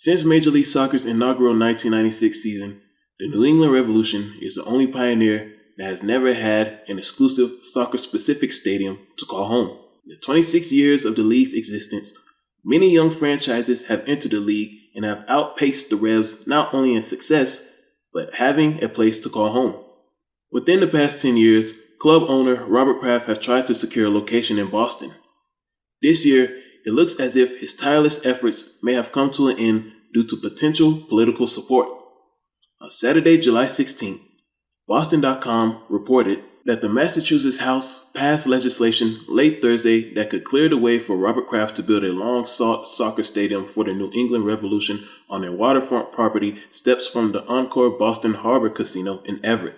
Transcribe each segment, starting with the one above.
Since Major League Soccer's inaugural 1996 season, the New England Revolution is the only pioneer that has never had an exclusive soccer-specific stadium to call home. In the 26 years of the league's existence, many young franchises have entered the league and have outpaced the Revs not only in success, but having a place to call home. Within the past 10 years, club owner Robert Kraft has tried to secure a location in Boston. This year, it looks as if his tireless efforts may have come to an end due to potential political support. On Saturday, July 16th, Boston.com reported that the Massachusetts House passed legislation late Thursday that could clear the way for Robert Kraft to build a long-sought soccer stadium for the New England Revolution on a waterfront property steps from the Encore Boston Harbor Casino in Everett.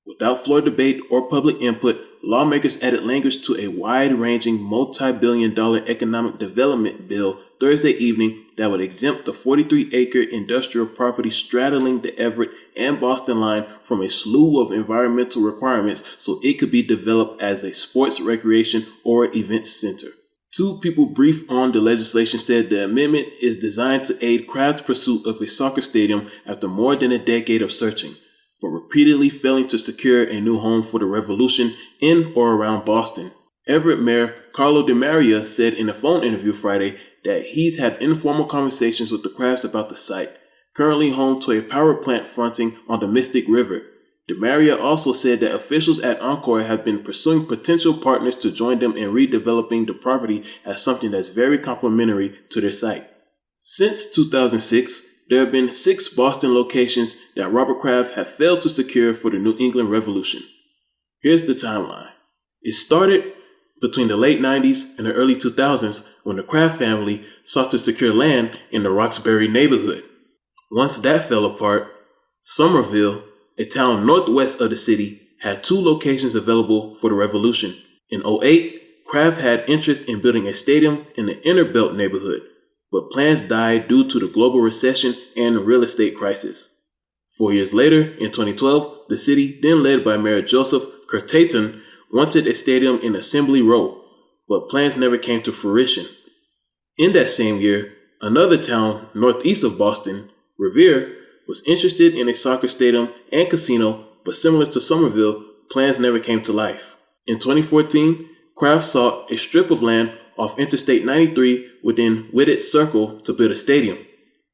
Without floor debate or public input, lawmakers added language to a wide-ranging multi-billion-dollar economic development bill Thursday evening that would exempt the 43-acre industrial property straddling the Everett and Boston line from a slew of environmental requirements so it could be developed as a sports, recreation, or events center. Two people briefed on the legislation said the amendment is designed to aid Kraft's pursuit of a soccer stadium after more than a decade of searching, but repeatedly failing to secure a new home for the Revolution in or around Boston. Everett Mayor Carlo DeMaria said in a phone interview Friday that he's had informal conversations with the Krafts about the site, currently home to a power plant fronting on the Mystic River. DeMaria also said that officials at Encore have been pursuing potential partners to join them in redeveloping the property as something that's very complementary to their site. Since 2006, there have been 6 Boston locations that Robert Kraft has failed to secure for the New England Revolution. Here's the timeline. It started between the late 90s and the early 2000s when the Kraft family sought to secure land in the Roxbury neighborhood. Once that fell apart, Somerville, a town northwest of the city, had 2 locations available for the Revolution. In 2008, Kraft had interest in building a stadium in the Inner Belt neighborhood, but plans died due to the global recession and real estate crisis. 4 years later, in 2012, the city, then led by Mayor Joseph Curtaton, wanted a stadium in Assembly Row, but plans never came to fruition. In that same year, another town northeast of Boston, Revere, was interested in a soccer stadium and casino, but similar to Somerville, plans never came to life. In 2014, Kraft sought a strip of land off Interstate 93 within Whitted Circle to build a stadium.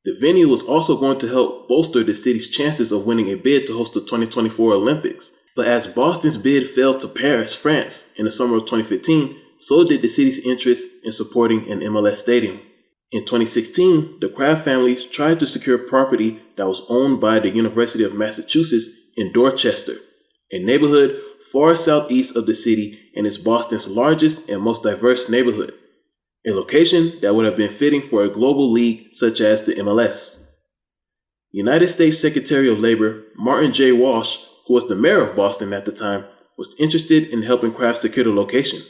The venue was also going to help bolster the city's chances of winning a bid to host the 2024 Olympics. But as Boston's bid fell to Paris, France in the summer of 2015, so did the city's interest in supporting an MLS stadium. In 2016, the Kraft family tried to secure property that was owned by the University of Massachusetts in Dorchester, a neighborhood far southeast of the city and is Boston's largest and most diverse neighborhood, a location that would have been fitting for a global league such as the MLS. United States Secretary of Labor Martin J. Walsh, who was the mayor of Boston at the time, was interested in helping Kraft secure the location.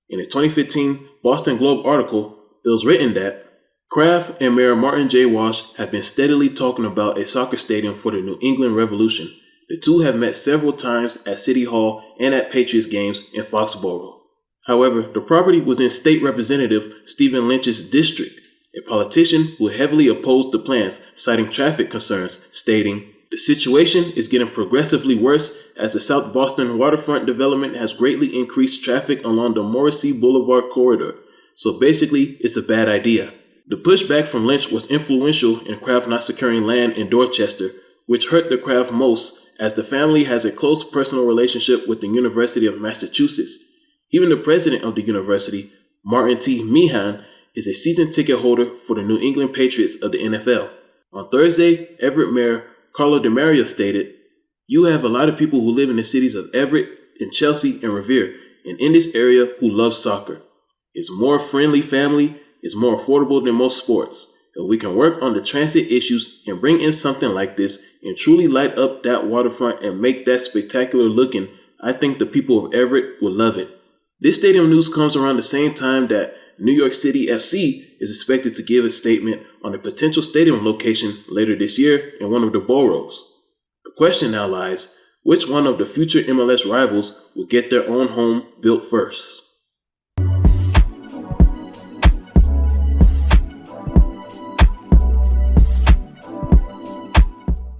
In a 2015 Boston Globe article, it was written that Kraft and Mayor Martin J. Walsh have been steadily talking about a soccer stadium for the New England Revolution. The two have met several times at City Hall and at Patriots games in Foxborough. However, the property was in State Representative Stephen Lynch's district, a politician who heavily opposed the plans, citing traffic concerns, stating, "The situation is getting progressively worse as the South Boston waterfront development has greatly increased traffic along the Morrissey Boulevard corridor. So basically, it's a bad idea." The pushback from Lynch was influential in Kraft not securing land in Dorchester, which hurt the Kraft most as the family has a close personal relationship with the University of Massachusetts. Even the president of the university, Martin T. Meehan, is a season ticket holder for the New England Patriots of the NFL. On Thursday, Everett Mayor Carlo DeMaria stated, "You have a lot of people who live in the cities of Everett and Chelsea and Revere, and in this area who love soccer. It's more friendly family, it's more affordable than most sports. If we can work on the transit issues and bring in something like this and truly light up that waterfront and make that spectacular looking, I think the people of Everett will love it." This stadium news comes around the same time that New York City FC is expected to give a statement on a potential stadium location later this year in one of the boroughs. The question now lies, which one of the future MLS rivals will get their own home built first?